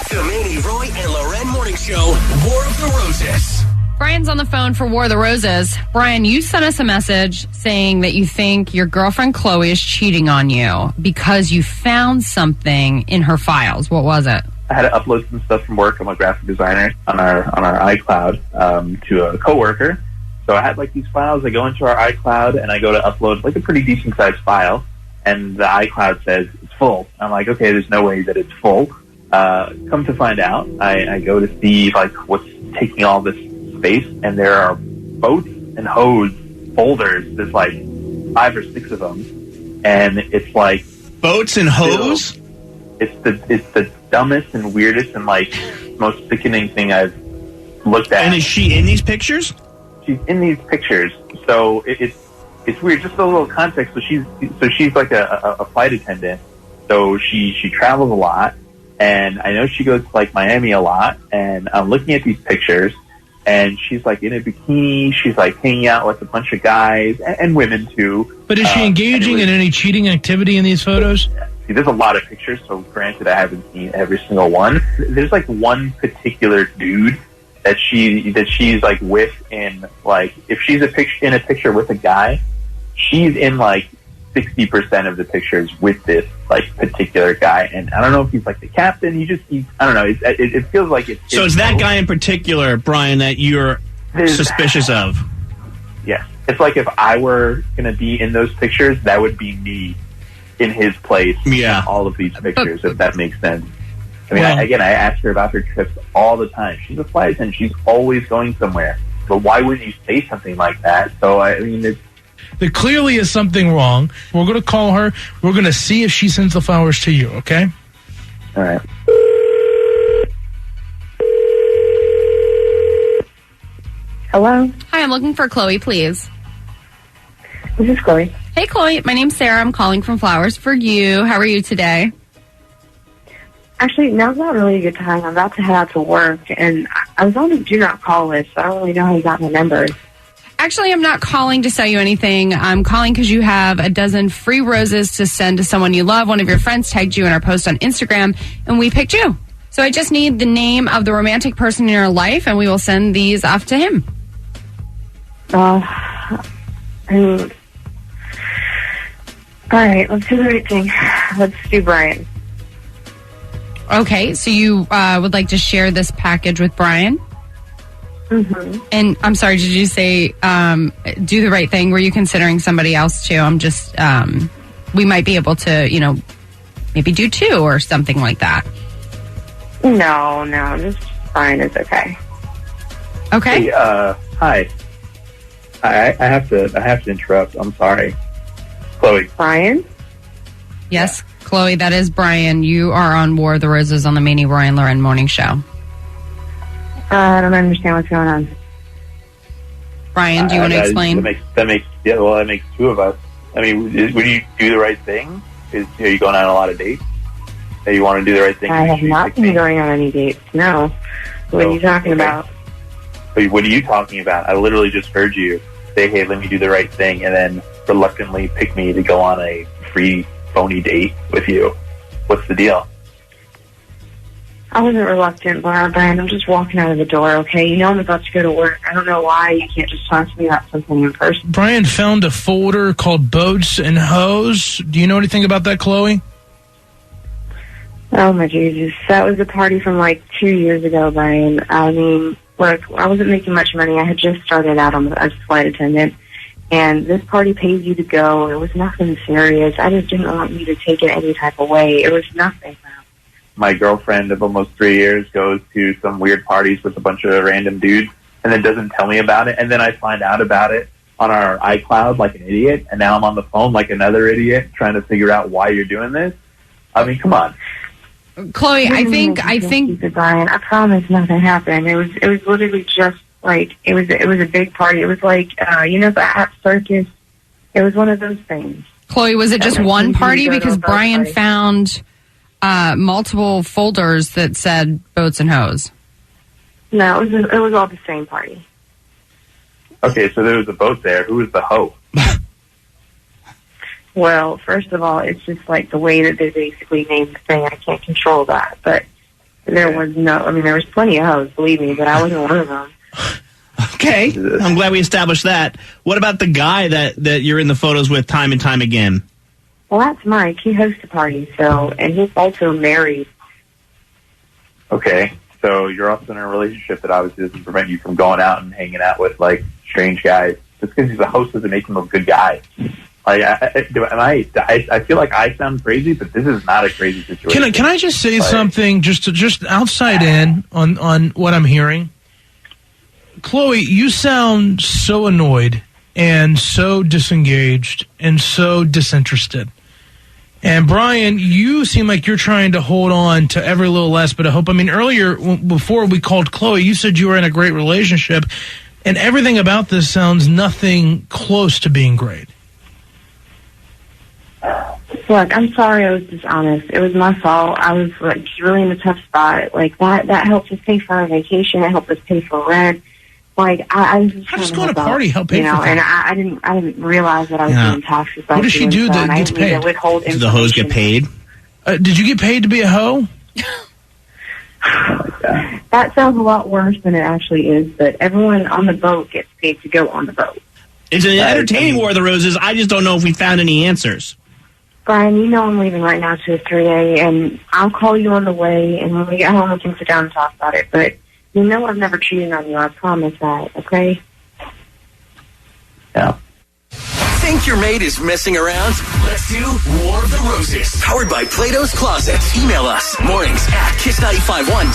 The Manny, Roy, and Loren Morning Show, War of the Roses. Brian's on the phone for War of the Roses. Brian, you sent us a message saying that you think your girlfriend Chloe is cheating on you because you found something in her files. What was it? I had to upload some stuff from work. I'm a graphic designer on our iCloud to a coworker. So I had like these files. I go into our iCloud and I go to upload like a pretty decent sized file, and the iCloud says it's full. I'm like, okay, there's no way that it's full. Come to find out, I go to see like what's taking all this space, and there are boats and hose folders. There's like 5 or 6 of them, and it's like boats and hose. It's the dumbest and weirdest and like most sickening thing I've looked at. And is she in these pictures? She's in these pictures, so it's weird. Just a little context. So she's like a flight attendant. So she travels a lot. And I know she goes to like Miami a lot, and I'm looking at these pictures, and she's like in a bikini. She's like hanging out with a bunch of guys and women too. But is she engaging in any cheating activity in these photos? See, there's a lot of pictures, so granted, I haven't seen every single one. There's like one particular dude that she's like with, in like if she's in a picture with a guy, she's in like 60% of the pictures with this like particular guy, and I don't know if he's like the captain. I don't know. It feels like it's. So is that guy in particular, Brian, that you're suspicious of? Yes, it's like if I were going to be in those pictures, that would be me in his place. Yeah, in all of these pictures, if that makes sense. I mean, I ask her about her trips all the time. She's a flight attendant. She's always going somewhere. But why wouldn't you say something like that? So I mean, there clearly is something wrong. We're going to call her. We're going to see if she sends the flowers to you, okay? All right. Hello? Hi, I'm looking for Chloe, please. This is Chloe. Hey, Chloe. My name's Sarah. I'm calling from Flowers for You. How are you today? Actually, now's not really a good time. I'm about to head out to work, and I was on the do not call list, so I don't really know how you got my number. Actually, I'm not calling to sell you anything. I'm calling because you have a dozen free roses to send to someone you love. One of your friends tagged you in our post on Instagram, and we picked you. So I just need the name of the romantic person in your life, and we will send these off to him. All right, let's do the right thing. Let's do Brian. Okay, so you would like to share this package with Brian? Mm-hmm. And I'm sorry, did you say do the right thing? Were you considering somebody else too? I'm just, we might be able to, maybe do 2 or something like that. No, just Brian is okay. Okay. Hey, hi. I have to interrupt. I'm sorry. Chloe. Brian? Yes, Chloe, that is Brian. You are on War of the Roses on the Manny, Roy, and Loren Morning Show. I don't understand what's going on. Brian, do you want to explain? That makes 2 of us. I mean, would you do the right thing? Are you going on a lot of dates? Do you want to do the right thing? I have not been going on any dates, no. What are you talking about? What are you talking about? I literally just heard you say, hey, let me do the right thing, and then reluctantly pick me to go on a free, phony date with you. What's the deal? I wasn't reluctant, Brian. I'm just walking out of the door, okay? You know I'm about to go to work. I don't know why you can't just talk to me about something in person. Brian found a folder called Boats and Hose. Do you know anything about that, Chloe? Oh, my Jesus. That was a party from like 2 years ago, Brian. I mean, look, I wasn't making much money. I had just started out as a flight attendant. And this party pays you to go. It was nothing serious. I just didn't want you to take it any type of way. It was nothing. My girlfriend of almost 3 years goes to some weird parties with a bunch of random dudes and then doesn't tell me about it. And then I find out about it on our iCloud like an idiot. And now I'm on the phone like another idiot trying to figure out why you're doing this. I mean, come on. Chloe, I think Brian, I promise nothing happened. It was literally just like it was a big party. It was like the App Circus. It was one of those things. Chloe, was it just one party? Because Brian found multiple folders that said Boats and Hose. No, it was all the same party. Okay, so there was a boat there. Who was the hoe? Well, first of all, it's just like the way that they basically named the thing. I can't control that. But There was plenty of hoes, believe me, but I wasn't one of them. Okay, I'm glad we established that. What about the guy that you're in the photos with time and time again? Well, that's Mike. He hosts a party, and he's also married. Okay, so you're also in a relationship that obviously doesn't prevent you from going out and hanging out with, like, strange guys. Just because he's a host doesn't make him a good guy. Like, I feel like I sound crazy, but this is not a crazy situation. Can I just say something just outside in on what I'm hearing? Chloe, you sound so annoyed and so disengaged and so disinterested. And Brian, you seem like you're trying to hold on to every little last bit of hope. I mean, earlier, before we called Chloe, you said you were in a great relationship, and everything about this sounds nothing close to being great. Look, I'm sorry I was dishonest. It was my fault. I was really in a tough spot. Like, that helped us pay for our vacation. It helped us pay for rent. Like, I was just how does going to a party help pay for things? And I didn't realize that I was being taxed. What does she do that gets paid? Does the hoes get paid? Did you get paid to be a hoe? That sounds a lot worse than it actually is, but everyone on the boat gets paid to go on the boat. It's an entertaining War of the Roses. I just don't know if we found any answers. Brian, you know I'm leaving right now to a 3A, and I'll call you on the way, and when we get home we can sit down and talk about it, but you know I've never cheated on you. I promise that, okay? Yeah. Think your mate is messing around? Let's do War of the Roses. Powered by Plato's Closet. Email us mornings at kiss951.com.